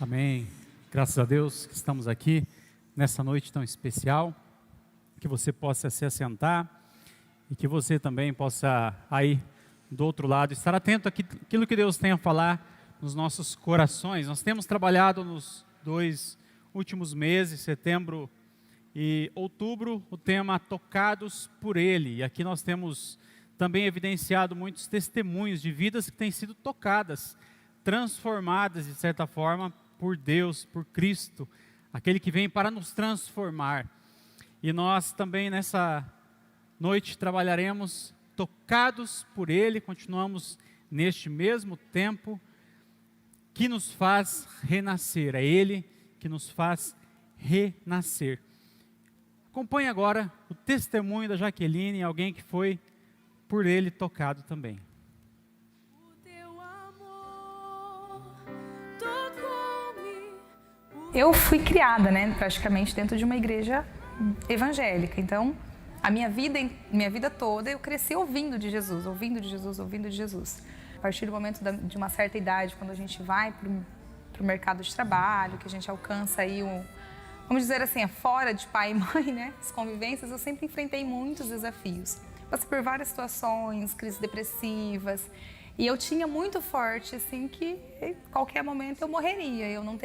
Amém. Graças a Deus que estamos aqui nessa noite tão especial, que você possa se assentar e que você também possa aí do outro lado estar atento àquilo que Deus tem a falar nos nossos corações. Nós temos trabalhado nos 2 últimos meses, setembro e outubro, o tema Tocados por Ele. E aqui nós temos também evidenciado muitos testemunhos de vidas que têm sido tocadas, transformadas de certa forma por Deus, por Cristo, aquele que vem para nos transformar. E nós também nessa noite trabalharemos tocados por Ele, continuamos neste mesmo tempo que nos faz renascer, é Ele que nos faz renascer. Acompanhe agora o testemunho da Jaqueline, alguém que foi por Ele tocado também. Eu fui criada, praticamente dentro de uma igreja evangélica. Então, a minha vida toda eu cresci ouvindo de Jesus, ouvindo de Jesus, ouvindo de Jesus. A partir do momento de uma certa idade, quando a gente vai para o mercado de trabalho, que a gente alcança aí vamos dizer assim, fora de pai e mãe, as convivências, eu sempre enfrentei muitos desafios. Passei por várias situações, crises depressivas. E eu tinha muito forte, assim, que qualquer momento eu morreria, eu não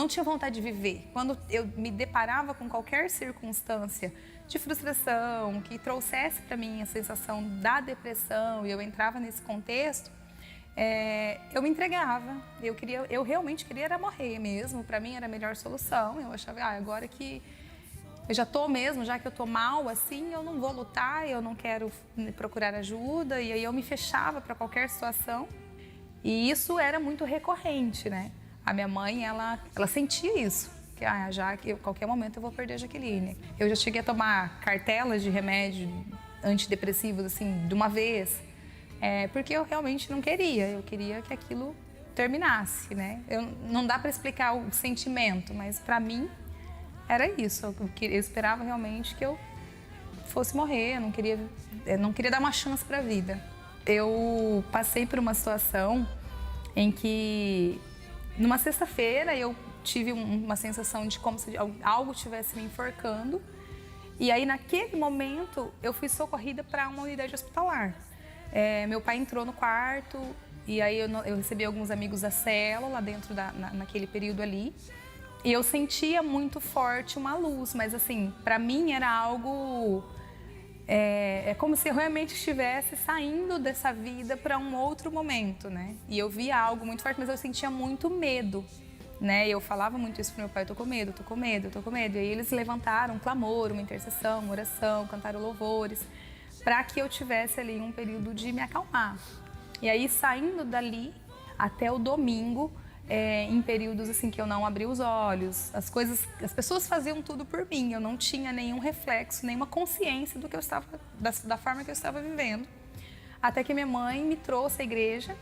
tinha vontade de viver. Quando eu me deparava com qualquer circunstância de frustração, que trouxesse para mim a sensação da depressão, e eu entrava nesse contexto, eu me entregava. Eu realmente queria era morrer mesmo, para mim era a melhor solução. Eu achava, agora que eu já estou mesmo, já que eu estou mal assim, eu não vou lutar, eu não quero procurar ajuda. E aí eu me fechava para qualquer situação. E isso era muito recorrente, A minha mãe, ela sentia isso. Que já que qualquer momento eu vou perder a Jaqueline. Eu já cheguei a tomar cartelas de remédio antidepressivos, assim, de uma vez. Porque eu realmente não queria. Eu queria que aquilo terminasse, não dá para explicar o sentimento, mas para mim era isso. Eu esperava realmente que eu fosse morrer, eu não queria dar uma chance para a vida. Eu passei por uma situação em que, numa sexta-feira, eu tive uma sensação de como se algo estivesse me enforcando. E aí, naquele momento, eu fui socorrida para uma unidade hospitalar. Meu pai entrou no quarto e aí eu recebi alguns amigos da célula lá dentro naquele período ali. E eu sentia muito forte uma luz, mas assim, para mim era algo... É como se eu realmente estivesse saindo dessa vida para um outro momento, E eu via algo muito forte, mas eu sentia muito medo, E eu falava muito isso pro meu pai, eu tô com medo, tô com medo, tô com medo. E aí eles levantaram um clamor, uma intercessão, uma oração, cantaram louvores, para que eu tivesse ali um período de me acalmar. E aí, saindo dali até o domingo, em períodos assim que eu não abri os olhos, as pessoas faziam tudo por mim, eu não tinha nenhum reflexo, nenhuma consciência do que eu estava, da forma que eu estava vivendo. Até que minha mãe me trouxe à igreja,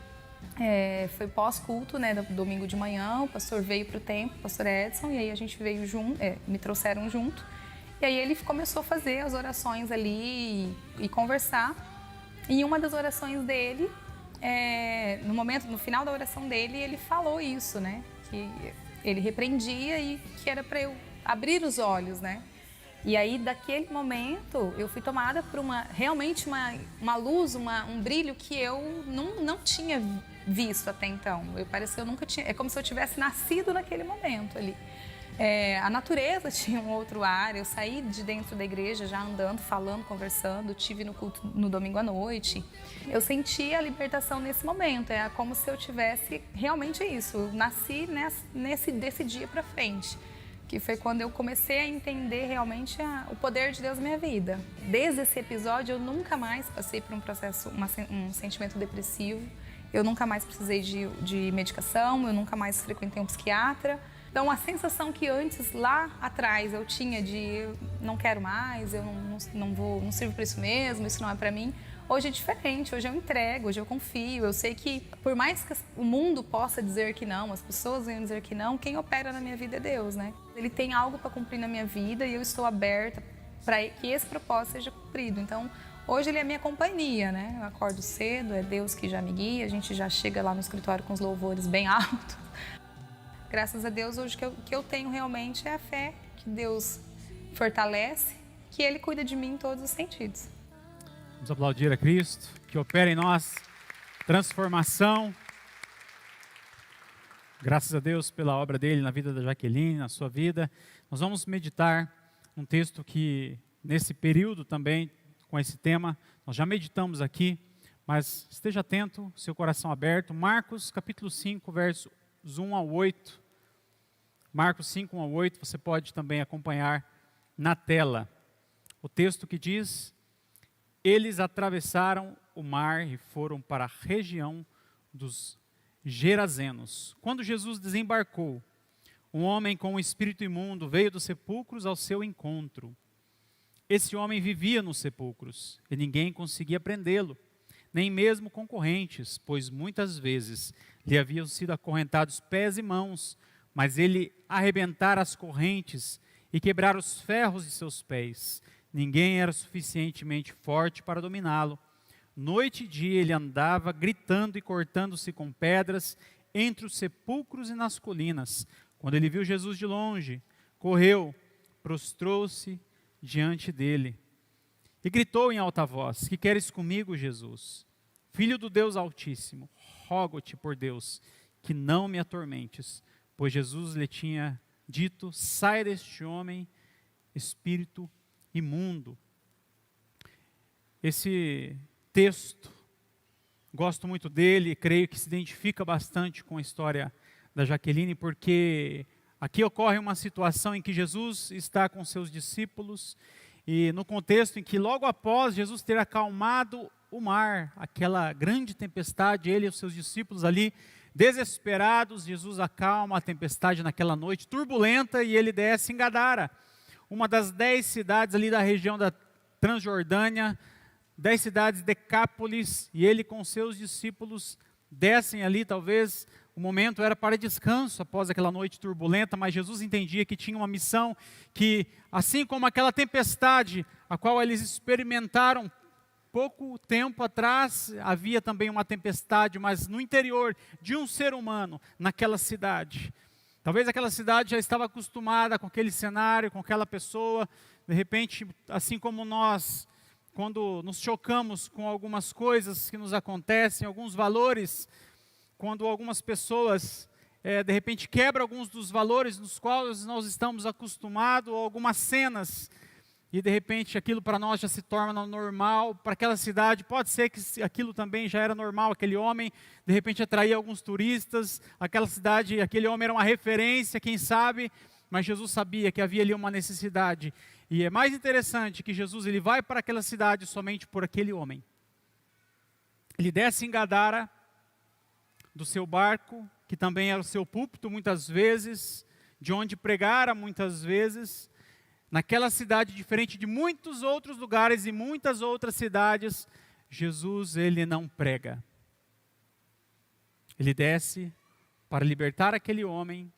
foi pós-culto, domingo de manhã, o pastor veio para o templo, o pastor Edson, e aí a gente veio junto, me trouxeram junto, e aí ele começou a fazer as orações ali e conversar, e uma das orações dele, no final da oração dele, ele falou isso, que ele repreendia e que era para eu abrir os olhos, E aí, daquele momento, eu fui tomada por realmente uma luz, um brilho que eu não tinha visto até então. Parece que eu nunca tinha, é como se eu tivesse nascido naquele momento ali. A natureza tinha um outro ar, eu saí de dentro da igreja já andando, falando, conversando, tive no culto no domingo à noite. Eu senti a libertação nesse momento, é como se eu tivesse realmente isso, eu nasci desse dia pra frente, que foi quando eu comecei a entender realmente o poder de Deus na minha vida. Desde esse episódio eu nunca mais passei por um processo, um sentimento depressivo, eu nunca mais precisei de medicação, eu nunca mais frequentei um psiquiatra. Então, a sensação que antes, lá atrás, eu tinha de eu não quero mais, eu não sirvo para isso mesmo, isso não é para mim, hoje é diferente, hoje eu entrego, hoje eu confio, eu sei que por mais que o mundo possa dizer que não, as pessoas venham dizer que não, quem opera na minha vida é Deus, Ele tem algo para cumprir na minha vida e eu estou aberta para que esse propósito seja cumprido. Então, hoje ele é a minha companhia, Eu acordo cedo, é Deus que já me guia, a gente já chega lá no escritório com os louvores bem altos. graças a Deus, hoje que eu tenho realmente é a fé que Deus fortalece, que Ele cuida de mim em todos os sentidos. Vamos aplaudir a Cristo, que opera em nós transformação. Graças a Deus pela obra dele na vida da Jaqueline, na sua vida. Nós vamos meditar um texto que, nesse período também, com esse tema, nós já meditamos aqui, mas esteja atento, seu coração aberto. Marcos capítulo 5, versos 1 ao 8. Marcos 5, 1 ao 8, você pode também acompanhar na tela. O texto que diz: eles atravessaram o mar e foram para a região dos Gerazenos. Quando Jesus desembarcou, um homem com um espírito imundo veio dos sepulcros ao seu encontro. Esse homem vivia nos sepulcros e ninguém conseguia prendê-lo, nem mesmo concorrentes, pois muitas vezes lhe haviam sido acorrentados pés e mãos, mas ele arrebentara as correntes e quebrara os ferros de seus pés. Ninguém era suficientemente forte para dominá-lo. Noite e dia ele andava gritando e cortando-se com pedras entre os sepulcros e nas colinas. Quando ele viu Jesus de longe, correu, prostrou-se diante dele e gritou em alta voz: que queres comigo, Jesus? Filho do Deus Altíssimo, rogo-te por Deus que não me atormentes. Pois Jesus lhe tinha dito: sai deste homem, espírito imundo. Esse texto, gosto muito dele, creio que se identifica bastante com a história da Jaqueline, porque aqui ocorre uma situação em que Jesus está com seus discípulos, e no contexto em que logo após Jesus ter acalmado o mar, aquela grande tempestade, ele e os seus discípulos ali, desesperados, Jesus acalma a tempestade naquela noite turbulenta e ele desce em Gadara, uma das 10 cidades ali da região da Transjordânia, 10 cidades Decápolis, e ele com seus discípulos descem ali. Talvez o momento era para descanso após aquela noite turbulenta, mas Jesus entendia que tinha uma missão, que assim como aquela tempestade, a qual eles experimentaram pouco tempo atrás, havia também uma tempestade, mas no interior de um ser humano, naquela cidade. Talvez aquela cidade já estava acostumada com aquele cenário, com aquela pessoa. De repente, assim como nós, quando nos chocamos com algumas coisas que nos acontecem, alguns valores, quando algumas pessoas, de repente, quebram alguns dos valores nos quais nós estamos acostumados, ou algumas cenas, e de repente aquilo para nós já se torna normal. Para aquela cidade pode ser que aquilo também já era normal. Aquele homem de repente atraía alguns turistas, aquela cidade, aquele homem era uma referência, quem sabe, mas Jesus sabia que havia ali uma necessidade. E é mais interessante que Jesus ele vai para aquela cidade somente por aquele homem. Ele desce em Gadara do seu barco, que também era o seu púlpito muitas vezes, de onde pregara muitas vezes. Naquela cidade, diferente de muitos outros lugares e muitas outras cidades, Jesus ele não prega. Ele desce para libertar aquele homem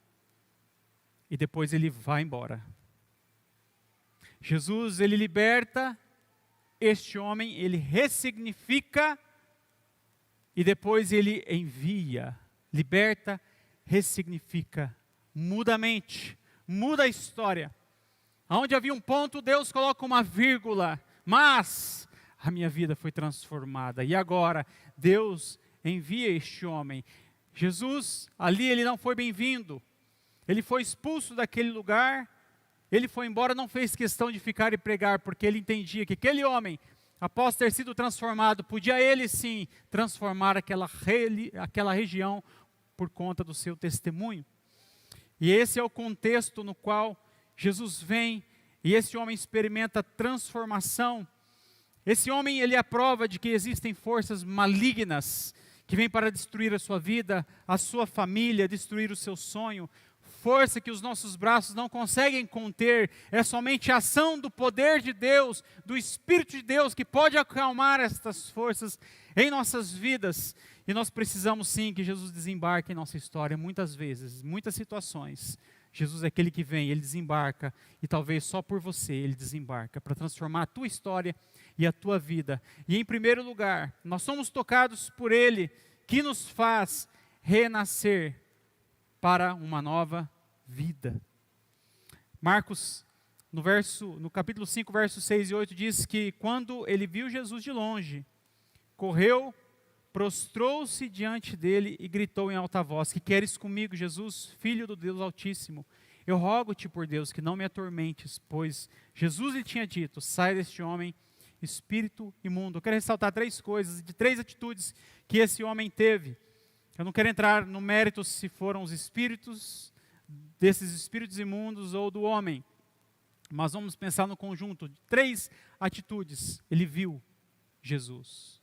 e depois ele vai embora. Jesus ele liberta este homem, ele ressignifica e depois ele envia. Liberta, ressignifica, muda a mente, muda a história. Onde havia um ponto, Deus coloca uma vírgula, mas a minha vida foi transformada. E agora, Deus envia este homem. Jesus, ali ele não foi bem-vindo. Ele foi expulso daquele lugar. Ele foi embora, não fez questão de ficar e pregar, porque ele entendia que aquele homem, após ter sido transformado, podia ele sim transformar aquela região por conta do seu testemunho. E esse é o contexto no qual Jesus vem e esse homem experimenta transformação. Esse homem ele é a prova de que existem forças malignas que vêm para destruir a sua vida, a sua família, destruir o seu sonho. Força que os nossos braços não conseguem conter, é somente a ação do poder de Deus, do Espírito de Deus, que pode acalmar estas forças em nossas vidas. E nós precisamos sim que Jesus desembarque em nossa história, muitas vezes, muitas situações. Jesus é aquele que vem, ele desembarca, e talvez só por você ele desembarca, para transformar a tua história e a tua vida. E em primeiro lugar, nós somos tocados por ele, que nos faz renascer para uma nova vida. Marcos, no capítulo 5, versos 6 e 8, diz que quando ele viu Jesus de longe, correu, prostrou-se diante dele e gritou em alta voz: que queres comigo, Jesus, filho do Deus Altíssimo? Eu rogo-te por Deus que não me atormentes, pois Jesus lhe tinha dito: sai deste homem, espírito imundo. Eu quero ressaltar 3 coisas, de 3 atitudes que esse homem teve. Eu não quero entrar no mérito se foram os espíritos, desses espíritos imundos ou do homem, mas vamos pensar no conjunto de 3 atitudes. Ele viu Jesus.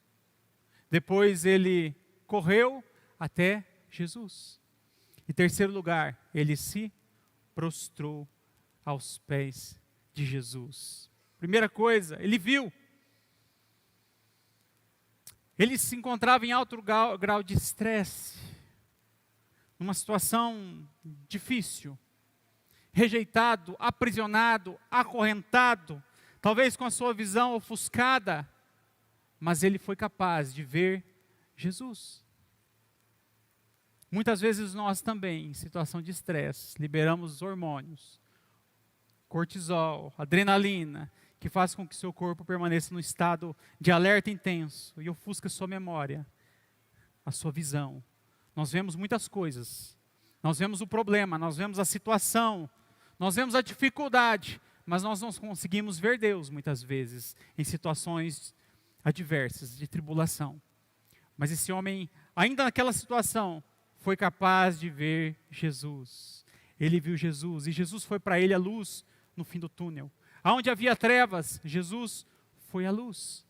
Depois ele correu até Jesus. Em terceiro lugar, ele se prostrou aos pés de Jesus. Primeira coisa, ele viu. Ele se encontrava em alto grau de estresse, numa situação difícil, rejeitado, aprisionado, acorrentado, talvez com a sua visão ofuscada, mas ele foi capaz de ver Jesus. Muitas vezes nós também, em situação de estresse, liberamos hormônios, cortisol, adrenalina, que faz com que seu corpo permaneça no estado de alerta intenso e ofusca sua memória, a sua visão. Nós vemos muitas coisas, nós vemos o problema, nós vemos a situação, nós vemos a dificuldade, mas nós não conseguimos ver Deus muitas vezes em situações adversas, de tribulação. Mas esse homem, ainda naquela situação, foi capaz de ver Jesus. Ele viu Jesus e Jesus foi para ele a luz no fim do túnel. Aonde havia trevas, Jesus foi a luz.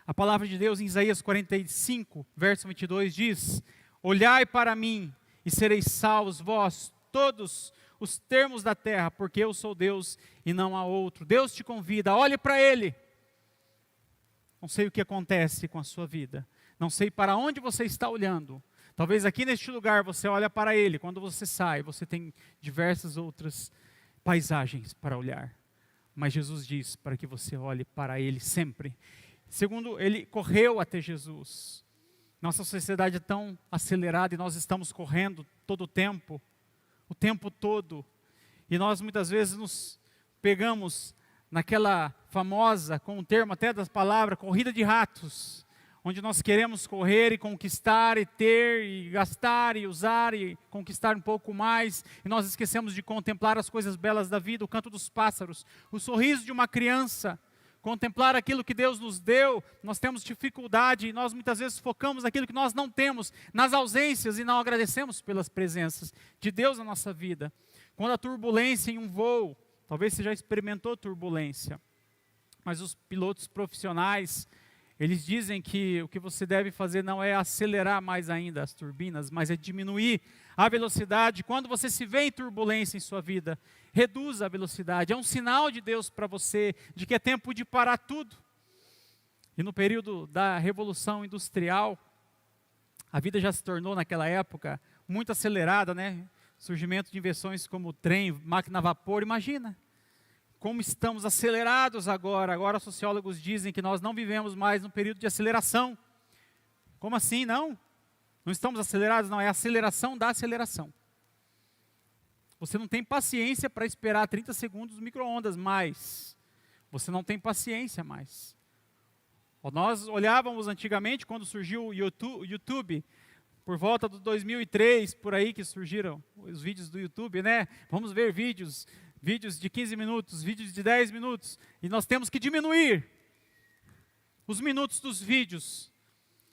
A palavra de Deus em Isaías 45, verso 22 diz: olhai para mim e sereis salvos vós, todos os termos da terra, porque eu sou Deus e não há outro. Deus te convida, olhe para Ele. Não sei o que acontece com a sua vida, não sei para onde você está olhando. Talvez aqui neste lugar você olha para Ele, quando você sai, você tem diversas outras paisagens para olhar. Mas Jesus diz para que você olhe para Ele sempre. Segundo, ele correu até Jesus. Nossa sociedade é tão acelerada e nós estamos correndo todo o tempo todo. E nós muitas vezes nos pegamos naquela famosa, com o termo até das palavras, corrida de ratos, onde nós queremos correr e conquistar e ter e gastar e usar e conquistar um pouco mais, e nós esquecemos de contemplar as coisas belas da vida, o canto dos pássaros, o sorriso de uma criança, contemplar aquilo que Deus nos deu. Nós temos dificuldade e nós muitas vezes focamos naquilo que nós não temos, nas ausências, e não agradecemos pelas presenças de Deus na nossa vida. Quando a turbulência em um voo, talvez você já experimentou turbulência, mas os pilotos profissionais, eles dizem que o que você deve fazer não é acelerar mais ainda as turbinas, mas é diminuir a velocidade. Quando você se vê em turbulência em sua vida, reduza a velocidade. É um sinal de Deus para você, de que é tempo de parar tudo. E no período da Revolução Industrial, a vida já se tornou naquela época muito acelerada, né? Surgimento de invenções como trem, máquina a vapor, imagina. Como estamos acelerados agora. Agora sociólogos dizem que nós não vivemos mais num período de aceleração. Como assim? Não estamos acelerados, não, é a aceleração da aceleração. Você não tem paciência para esperar 30 segundos no micro-ondas mais. Você não tem paciência mais. Nós olhávamos antigamente, quando surgiu o YouTube, por volta do 2003, por aí que surgiram os vídeos do YouTube, né? Vamos ver vídeos de 15 minutos, vídeos de 10 minutos, e nós temos que diminuir os minutos dos vídeos.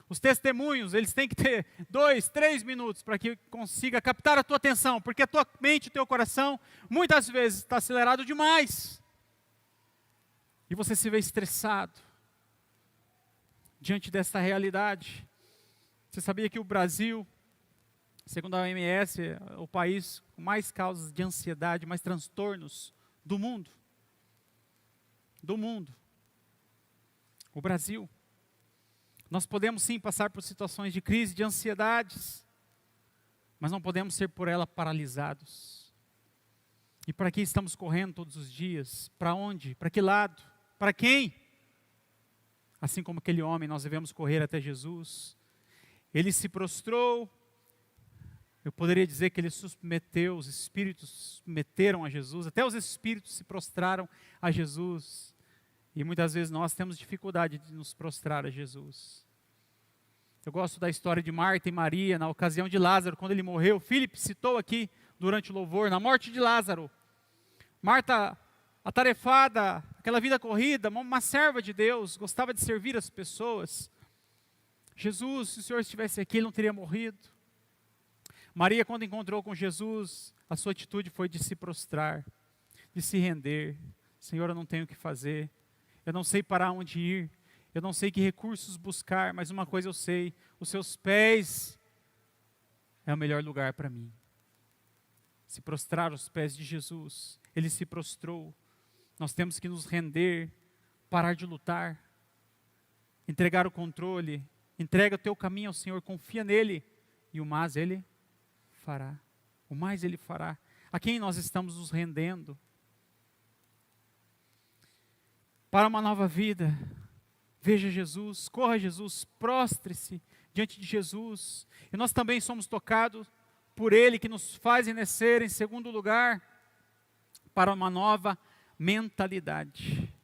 Os testemunhos, eles têm que ter 2, 3 minutos para que consiga captar a tua atenção, porque a tua mente, o teu coração, muitas vezes está acelerado demais. E você se vê estressado diante dessa realidade. Você sabia que o Brasil, segundo a OMS, é o país com mais causas de ansiedade, mais transtornos do mundo? Do mundo. O Brasil. Nós podemos sim passar por situações de crise, de ansiedades, mas não podemos ser por ela paralisados. E para que estamos correndo todos os dias? Para onde? Para que lado? Para quem? Assim como aquele homem, nós devemos correr até Jesus. Ele se prostrou Eu poderia dizer que ele submeteu, os espíritos se submeteram a Jesus, até os espíritos se prostraram a Jesus. E muitas vezes nós temos dificuldade de nos prostrar a Jesus. Eu gosto da história de Marta e Maria, na ocasião de Lázaro, quando ele morreu. Filipe citou aqui, durante o louvor, na morte de Lázaro. Marta, atarefada, aquela vida corrida, uma serva de Deus, gostava de servir as pessoas. Jesus, se o Senhor estivesse aqui, ele não teria morrido. Maria, quando encontrou com Jesus, a sua atitude foi de se prostrar, de se render. Senhor, eu não tenho o que fazer, eu não sei para onde ir, eu não sei que recursos buscar, mas uma coisa eu sei, os seus pés é o melhor lugar para mim. Se prostrar aos pés de Jesus, ele se prostrou. Nós temos que nos render, parar de lutar, entregar o controle, entrega o teu caminho ao Senhor, confia nele, e o mais ele fará. O mais ele fará. A quem nós estamos nos rendendo? Para uma nova vida, veja Jesus, corra a Jesus, prostre-se diante de Jesus. E nós também somos tocados por ele, que nos faz nascer, em segundo lugar, para uma nova mentalidade.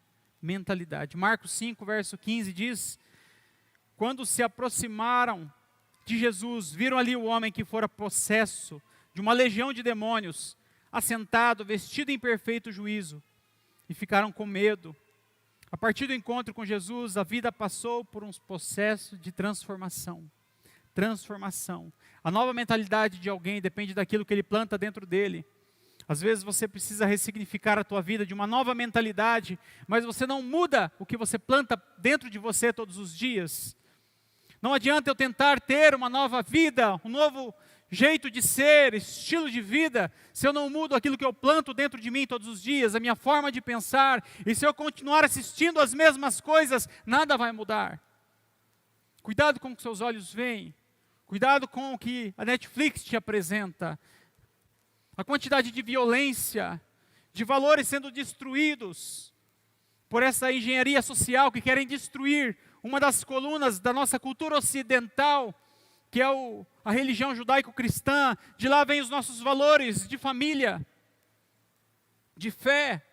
Mentalidade. Marcos 5, verso 15 diz: quando se aproximaram de Jesus, viram ali o homem que fora possesso de uma legião de demônios, assentado, vestido em perfeito juízo, e ficaram com medo. A partir do encontro com Jesus, a vida passou por um processo de transformação. Transformação. A nova mentalidade de alguém depende daquilo que ele planta dentro dele. Às vezes você precisa ressignificar a tua vida de uma nova mentalidade, mas você não muda o que você planta dentro de você todos os dias. Não adianta eu tentar ter uma nova vida, um novo jeito de ser, estilo de vida, se eu não mudo aquilo que eu planto dentro de mim todos os dias, a minha forma de pensar, e se eu continuar assistindo as mesmas coisas, nada vai mudar. Cuidado com o que seus olhos veem, cuidado com o que a Netflix te apresenta, a quantidade de violência, de valores sendo destruídos por essa engenharia social que querem destruir uma das colunas da nossa cultura ocidental, que é a religião judaico-cristã. De lá vêm os nossos valores de família, de fé.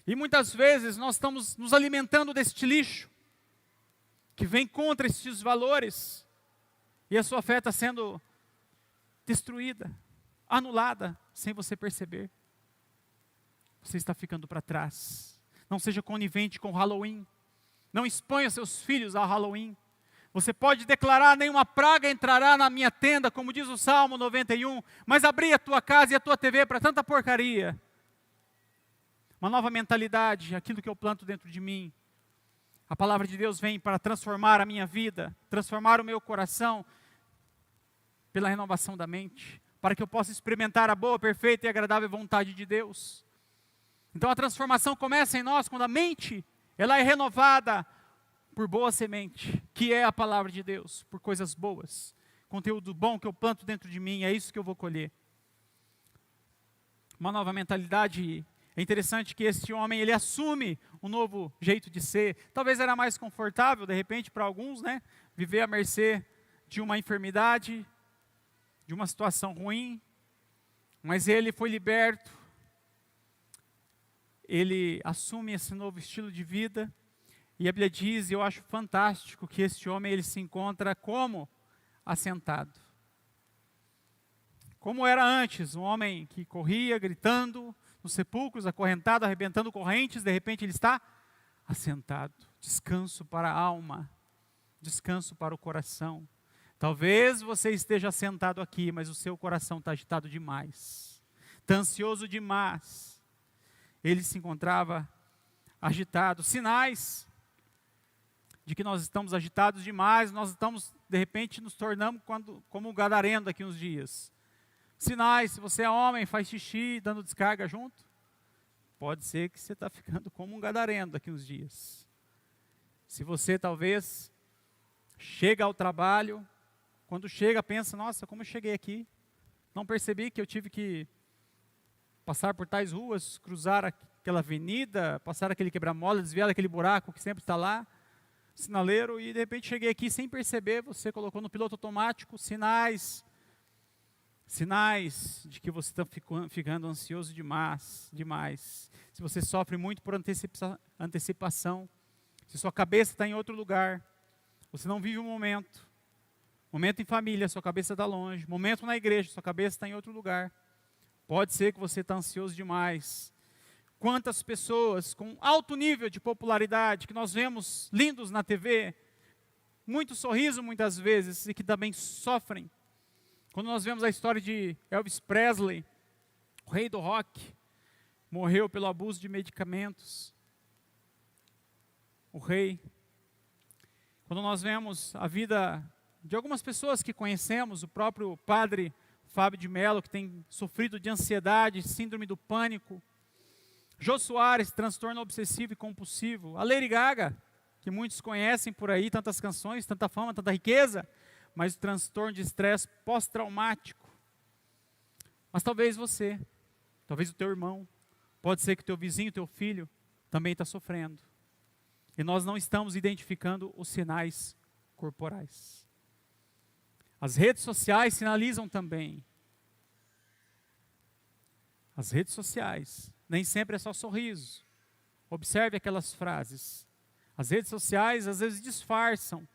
E muitas vezes nós estamos nos alimentando deste lixo, que vem contra estes valores, e a sua fé está sendo destruída, anulada, sem você perceber. Você está ficando para trás. Não seja conivente com o Halloween. Não exponha seus filhos ao Halloween. Você pode declarar: nenhuma praga entrará na minha tenda, como diz o Salmo 91, mas abrir a tua casa e a tua TV para tanta porcaria. Uma nova mentalidade, aquilo que eu planto dentro de mim. A palavra de Deus vem para transformar a minha vida, transformar o meu coração, pela renovação da mente, para que eu possa experimentar a boa, perfeita e agradável vontade de Deus. Então a transformação começa em nós quando a mente ela é renovada por boa semente, que é a palavra de Deus, por coisas boas, conteúdo bom que eu planto dentro de mim, é isso que eu vou colher. Uma nova mentalidade. É interessante que este homem, ele assume um novo jeito de ser. Talvez era mais confortável, de repente, para alguns, né? Viver à mercê de uma enfermidade, de uma situação ruim, mas ele foi liberto. Ele assume esse novo estilo de vida, e a Bíblia diz, e eu acho fantástico, que este homem ele se encontra como assentado. Como era antes, um homem que corria gritando nos sepulcros, acorrentado, arrebentando correntes, de repente ele está assentado. Descanso para a alma, descanso para o coração. Talvez você esteja sentado aqui, mas o seu coração está agitado demais, está ansioso demais. Ele se encontrava agitado. Sinais de que nós estamos agitados demais, nós estamos, de repente, nos tornamos como um gadareno daqui uns dias. Sinais, se você é homem, faz xixi, dando descarga junto, pode ser que você está ficando como um gadareno daqui uns dias. Se você talvez chega ao trabalho, quando chega pensa, nossa, como eu cheguei aqui, não percebi que eu tive que passar por tais ruas, cruzar aquela avenida, passar aquele quebra-mola, desviar daquele buraco que sempre está lá, sinaleiro, e de repente cheguei aqui sem perceber, você colocou no piloto automático, sinais Sinais de que você está ficando ansioso demais. Se você sofre muito por antecipação, se sua cabeça está em outro lugar, você não vive o momento. Momento em família, sua cabeça está longe. Momento na igreja, sua cabeça está em outro lugar. Pode ser que você está ansioso demais. Quantas pessoas com alto nível de popularidade, que nós vemos lindos na TV, muito sorriso muitas vezes, e que também sofrem. Quando nós vemos a história de Elvis Presley, o rei do rock, morreu pelo abuso de medicamentos. O rei. Quando nós vemos a vida de algumas pessoas que conhecemos, o próprio padre Fábio de Mello, que tem sofrido de ansiedade, síndrome do pânico. Jô Soares, transtorno obsessivo e compulsivo. A Lady Gaga, que muitos conhecem por aí, tantas canções, tanta fama, tanta riqueza, mas o transtorno de estresse pós-traumático. Mas talvez você, talvez o teu irmão, pode ser que o teu vizinho, teu filho, também está sofrendo. E nós não estamos identificando os sinais corporais. As redes sociais sinalizam também. As redes sociais, nem sempre é só sorriso. Observe aquelas frases. As redes sociais às vezes disfarçam,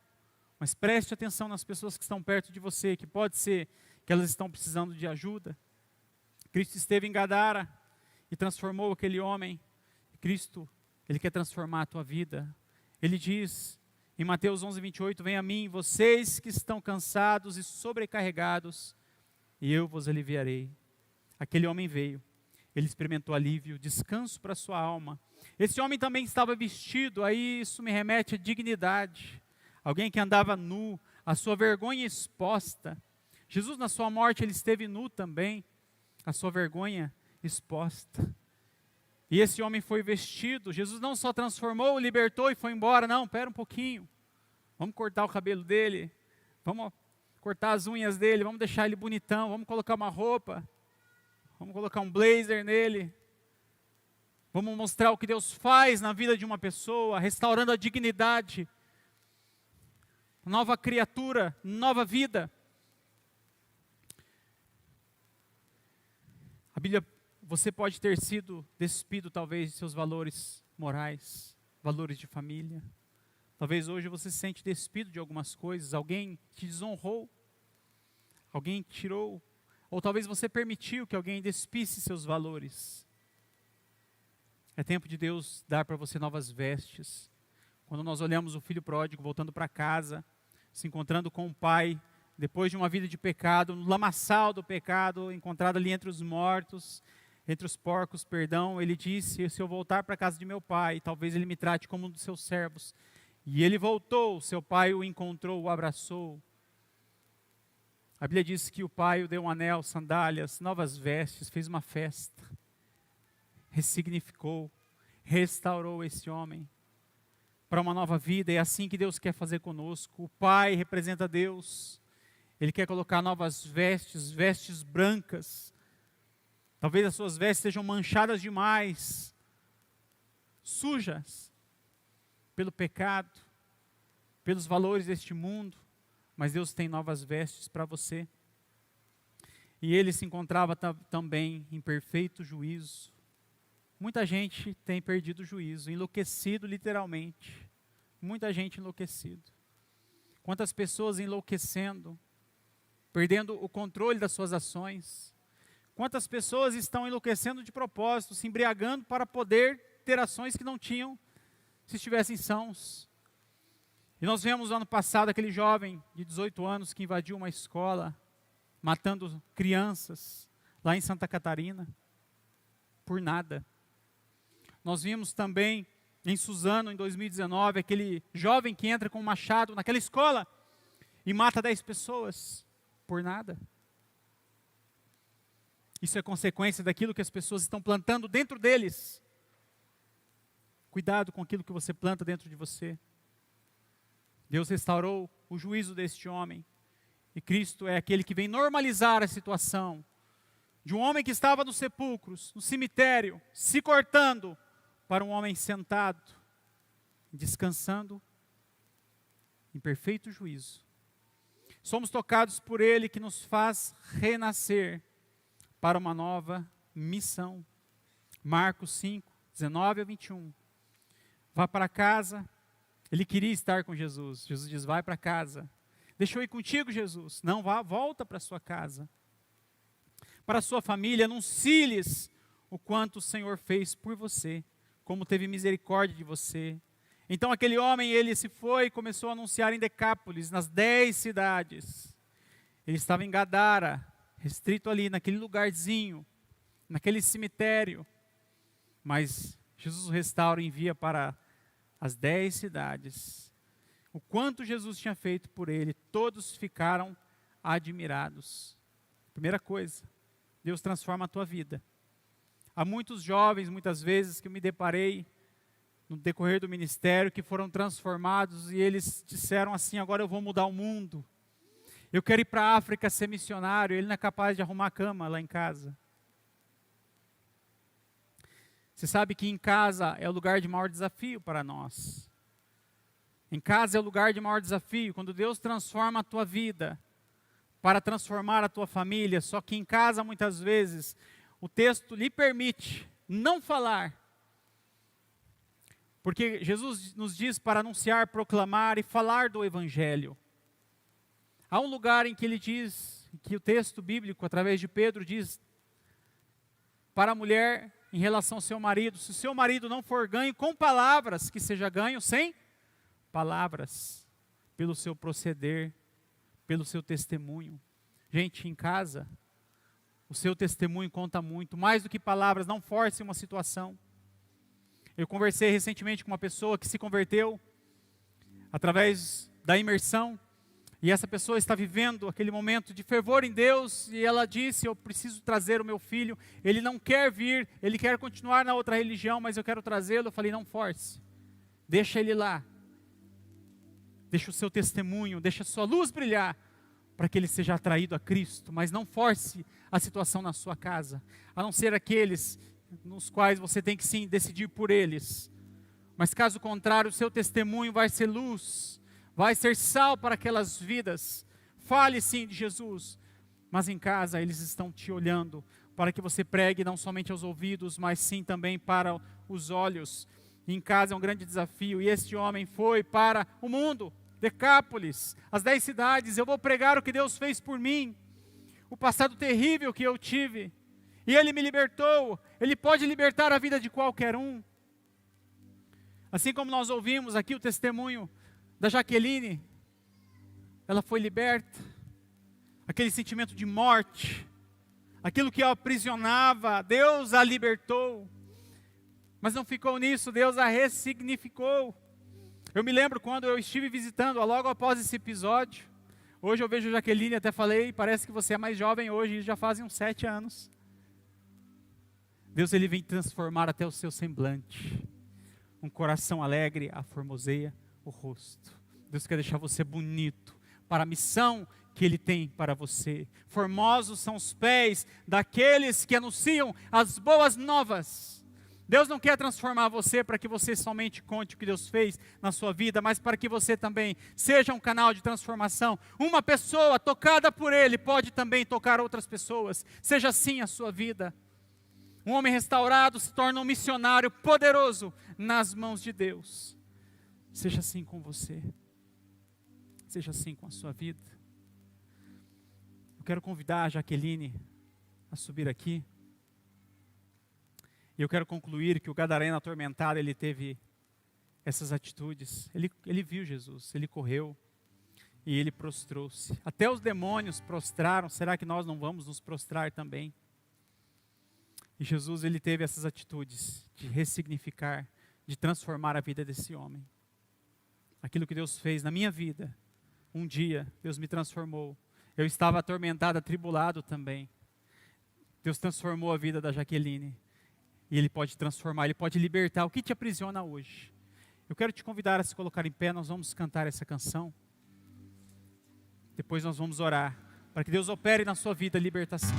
mas preste atenção nas pessoas que estão perto de você, que pode ser que elas estão precisando de ajuda. Cristo esteve em Gadara e transformou aquele homem. Cristo, Ele quer transformar a tua vida. Ele diz em Mateus 11:28, venha a mim, vocês que estão cansados e sobrecarregados, e eu vos aliviarei. Aquele homem veio, ele experimentou alívio, descanso para a sua alma. Esse homem também estava vestido, aí isso me remete à dignidade. Alguém que andava nu, a sua vergonha exposta. Jesus na sua morte, ele esteve nu também, a sua vergonha exposta. E esse homem foi vestido, Jesus não só transformou, libertou e foi embora, não, espera um pouquinho, vamos cortar o cabelo dele, vamos cortar as unhas dele, vamos deixar ele bonitão, vamos colocar uma roupa, vamos colocar um blazer nele, vamos mostrar o que Deus faz na vida de uma pessoa, restaurando a dignidade, nova criatura, nova vida. A Bíblia, você pode ter sido despido talvez de seus valores morais, valores de família. Talvez hoje você se sente despido de algumas coisas, alguém te desonrou, alguém tirou, ou talvez você permitiu que alguém despisse seus valores. É tempo de Deus dar para você novas vestes. Quando nós olhamos o filho pródigo voltando para casa, se encontrando com o pai, depois de uma vida de pecado, no lamaçal do pecado, encontrado ali entre os mortos, entre os porcos, perdão, ele disse, se eu voltar para a casa de meu pai, talvez ele me trate como um dos seus servos. E ele voltou, seu pai o encontrou, o abraçou. A Bíblia diz que o pai o deu um anel, sandálias, novas vestes, fez uma festa. Ressignificou, restaurou esse homem para uma nova vida. É assim que Deus quer fazer conosco. O pai representa Deus. Ele quer colocar novas vestes, vestes brancas. Talvez as suas vestes sejam manchadas demais, sujas pelo pecado, pelos valores deste mundo, mas Deus tem novas vestes para você. E ele se encontrava também em perfeito juízo. Muita gente tem perdido o juízo, enlouquecido literalmente. Muita gente enlouquecido. Quantas pessoas enlouquecendo, perdendo o controle das suas ações. Quantas pessoas estão enlouquecendo de propósito, se embriagando para poder ter ações que não tinham se estivessem sãos. E nós vemos no ano passado aquele jovem de 18 anos que invadiu uma escola, matando crianças lá em Santa Catarina, por nada. Nós vimos também em Suzano, em 2019, aquele jovem que entra com um machado naquela escola e mata 10 pessoas, por nada. Isso é consequência daquilo que as pessoas estão plantando dentro deles. Cuidado com aquilo que você planta dentro de você. Deus restaurou o juízo deste homem. E Cristo é aquele que vem normalizar a situação de um homem que estava nos sepulcros, no cemitério, se cortando, para um homem sentado, descansando em perfeito juízo. Somos tocados por Ele que nos faz renascer para uma nova missão. Marcos 5, 19 a 21. Vá para casa. Ele queria estar com Jesus. Jesus diz, vai para casa. Deixa eu ir contigo, Jesus. Não, vá, volta para sua casa. Para a sua família, anuncie-lhes o quanto o Senhor fez por você, como teve misericórdia de você. Então aquele homem, ele se foi e começou a anunciar em Decápolis, nas 10 cidades. Ele estava em Gadara, restrito ali, naquele lugarzinho, naquele cemitério. Mas Jesus o restaura e envia para as 10 cidades. O quanto Jesus tinha feito por ele, todos ficaram admirados. Primeira coisa, Deus transforma a tua vida. Há muitos jovens, muitas vezes, que eu me deparei no decorrer do ministério, que foram transformados e eles disseram assim, agora eu vou mudar o mundo. Eu quero ir para a África ser missionário. Ele não é capaz de arrumar a cama lá em casa. Você sabe que em casa é o lugar de maior desafio para nós. Em casa é o lugar de maior desafio. Quando Deus transforma a tua vida para transformar a tua família, só que em casa muitas vezes o texto lhe permite não falar. Porque Jesus nos diz para anunciar, proclamar e falar do Evangelho. Há um lugar em que ele diz, que o texto bíblico, através de Pedro, diz para a mulher em relação ao seu marido, se o seu marido não for ganho com palavras, que seja ganho sem palavras, pelo seu proceder, pelo seu testemunho. Gente, em casa, o seu testemunho conta muito, mais do que palavras, não force uma situação. Eu conversei recentemente com uma pessoa que se converteu através da imersão, e essa pessoa está vivendo aquele momento de fervor em Deus, e ela disse, eu preciso trazer o meu filho, ele não quer vir, ele quer continuar na outra religião, mas eu quero trazê-lo. Eu falei, não force, deixa ele lá, deixa o seu testemunho, deixa a sua luz brilhar, para que ele seja atraído a Cristo, mas não force a situação na sua casa, a não ser aqueles nos quais você tem que sim decidir por eles, mas caso contrário, o seu testemunho vai ser luz, vai ser sal para aquelas vidas. Fale sim de Jesus, mas em casa eles estão te olhando, para que você pregue não somente aos ouvidos, mas sim também para os olhos. Em casa é um grande desafio, e este homem foi para o mundo, Decápolis, as 10 cidades. Eu vou pregar o que Deus fez por mim, o passado terrível que eu tive, e Ele me libertou. Ele pode libertar a vida de qualquer um. Assim como nós ouvimos aqui o testemunho da Jaqueline, ela foi liberta, aquele sentimento de morte, aquilo que a aprisionava, Deus a libertou, mas não ficou nisso, Deus a ressignificou. Eu me lembro quando eu estive visitando-a logo após esse episódio. Hoje eu vejo a Jaqueline, até falei, parece que você é mais jovem hoje, já fazem uns 7 anos. Deus, Ele vem transformar até o seu semblante, um coração alegre, a formoseia o rosto. Deus quer deixar você bonito para a missão que Ele tem para você. Formosos são os pés daqueles que anunciam as boas novas. Deus não quer transformar você para que você somente conte o que Deus fez na sua vida, mas para que você também seja um canal de transformação. Uma pessoa tocada por Ele pode também tocar outras pessoas. Seja assim a sua vida. Um homem restaurado se torna um missionário poderoso nas mãos de Deus. Seja assim com você. Seja assim com a sua vida. Eu quero convidar a Jaqueline a subir aqui. E eu quero concluir que o gadareno atormentado, ele teve essas atitudes. Ele viu Jesus, ele correu e ele prostrou-se. Até os demônios prostraram. Será que nós não vamos nos prostrar também? E Jesus, ele teve essas atitudes de ressignificar, de transformar a vida desse homem. Aquilo que Deus fez na minha vida, um dia Deus me transformou. Eu estava atormentado, atribulado também. Deus transformou a vida da Jaqueline. E Ele pode transformar, Ele pode libertar. O que te aprisiona hoje? Eu quero te convidar a se colocar em pé, nós vamos cantar essa canção. Depois nós vamos orar, para que Deus opere na sua vida a libertação.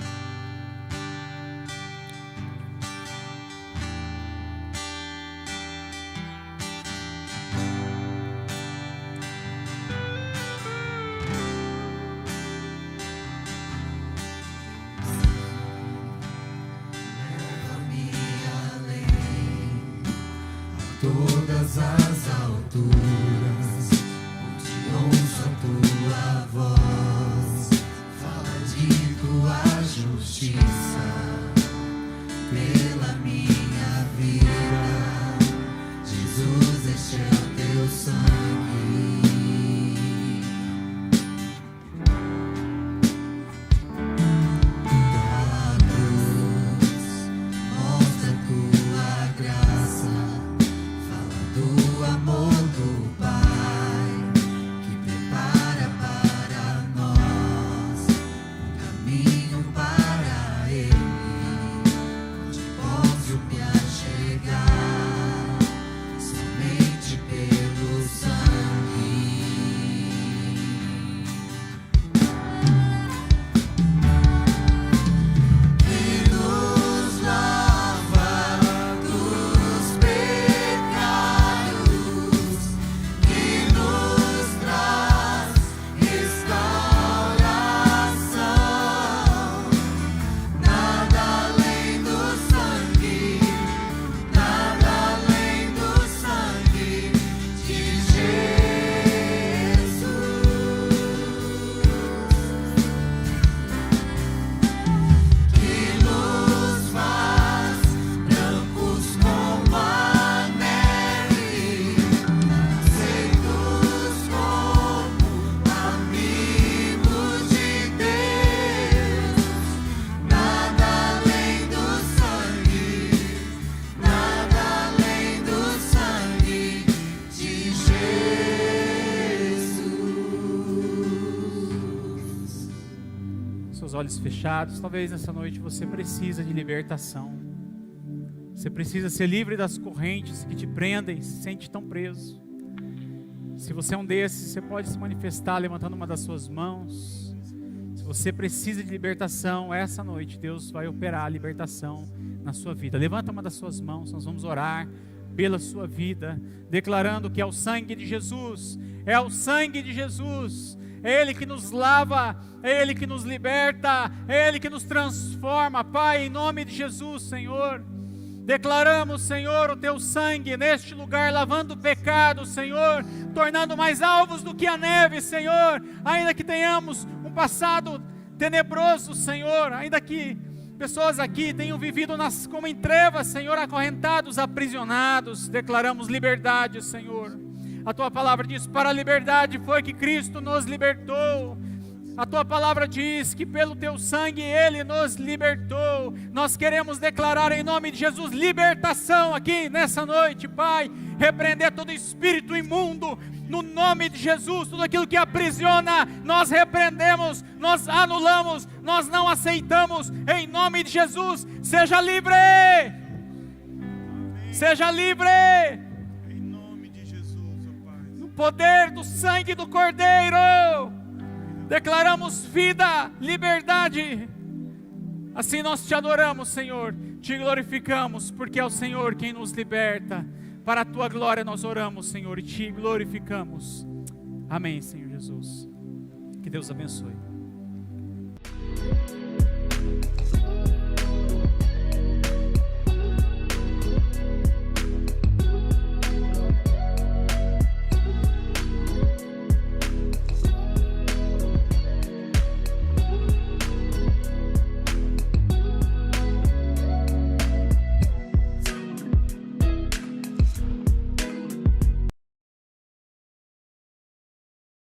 seus olhos fechados. Talvez nessa noite você precisa de libertação. Você precisa ser livre das correntes que te prendem, se sente tão preso. Se você é um desses, você pode se manifestar levantando uma das suas mãos. Se você precisa de libertação, essa noite Deus vai operar a libertação na sua vida. Levanta uma das suas mãos, nós vamos orar pela sua vida, declarando que é o sangue de Jesus, é o sangue de Jesus, é Ele que nos lava, é Ele que nos liberta, é Ele que nos transforma. Pai, em nome de Jesus, Senhor, declaramos, Senhor, o Teu sangue neste lugar, lavando o pecado, Senhor, tornando mais alvos do que a neve, Senhor, ainda que tenhamos um passado tenebroso, Senhor, ainda que pessoas aqui tenham vivido como em trevas, Senhor, acorrentados, aprisionados, declaramos liberdade, Senhor. A Tua palavra diz, para a liberdade foi que Cristo nos libertou. A Tua palavra diz que pelo Teu sangue Ele nos libertou. Nós queremos declarar em nome de Jesus libertação aqui nessa noite, Pai. Repreender todo espírito imundo no nome de Jesus. Tudo aquilo que aprisiona, nós repreendemos, nós anulamos, nós não aceitamos em nome de Jesus. Seja livre! Seja livre! Em nome de Jesus, ó Pai. No poder do sangue do Cordeiro. Declaramos vida, liberdade. Assim nós te adoramos, Senhor. Te glorificamos, porque é o Senhor quem nos liberta. Para a Tua glória nós oramos, Senhor, e te glorificamos. Amém, Senhor Jesus. Que Deus abençoe.